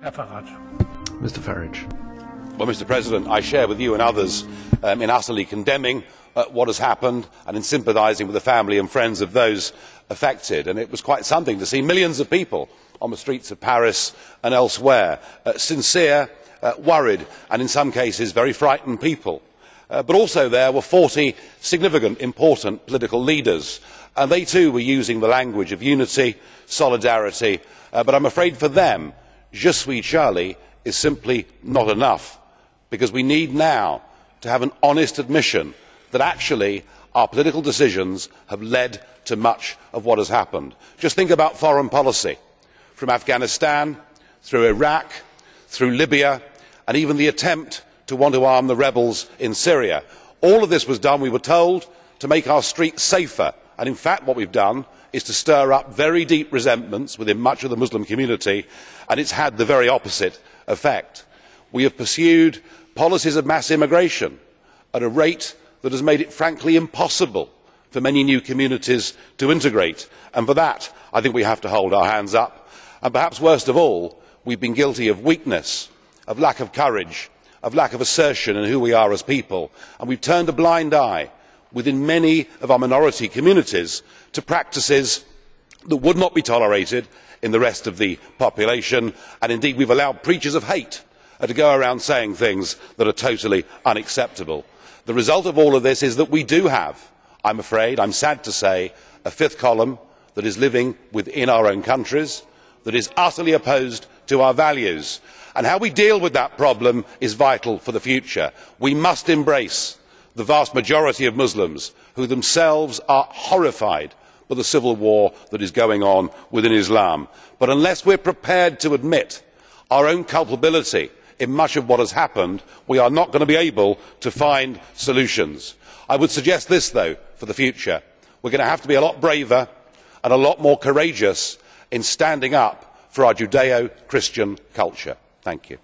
Mr. Farage. Well, Mr. President, I share with you and others in utterly condemning what has happened and in sympathising with the family and friends of those affected. And it was quite something to see millions of people on the streets of Paris and elsewhere, sincere, worried and in some cases very frightened people. But also there were 40 significant, important political leaders, and they too were using the language of unity, solidarity, but I am afraid for them, Je suis Charlie is simply not enough, because we need now to have an honest admission that actually our political decisions have led to much of what has happened. Just think about foreign policy, from Afghanistan, through Iraq, through Libya, and even the attempt to want to arm the rebels in Syria. All of this was done, we were told, to make our streets safer, and in fact what we have done is to stir up very deep resentments within much of the Muslim community, and it has had the very opposite effect. We have pursued policies of mass immigration at a rate that has made it frankly impossible for many new communities to integrate, and for that I think we have to hold our hands up. And perhaps worst of all, we have been guilty of weakness, of lack of courage, of lack of assertion in who we are as people, and we have turned a blind eye within many of our minority communities to practices that would not be tolerated in the rest of the population, and indeed we have allowed preachers of hate to go around saying things that are totally unacceptable. The result of all of this is that we do have, I am afraid, I am sad to say, a fifth column that is living within our own countries, that is utterly opposed to our values. And how we deal with that problem is vital for the future. We must embrace the vast majority of Muslims who themselves are horrified by the civil war that is going on within Islam. But unless we are prepared to admit our own culpability in much of what has happened, we are not going to be able to find solutions. I would suggest this, though, for the future. We are going to have to be a lot braver and a lot more courageous in standing up for our Judeo-Christian culture. Thank you.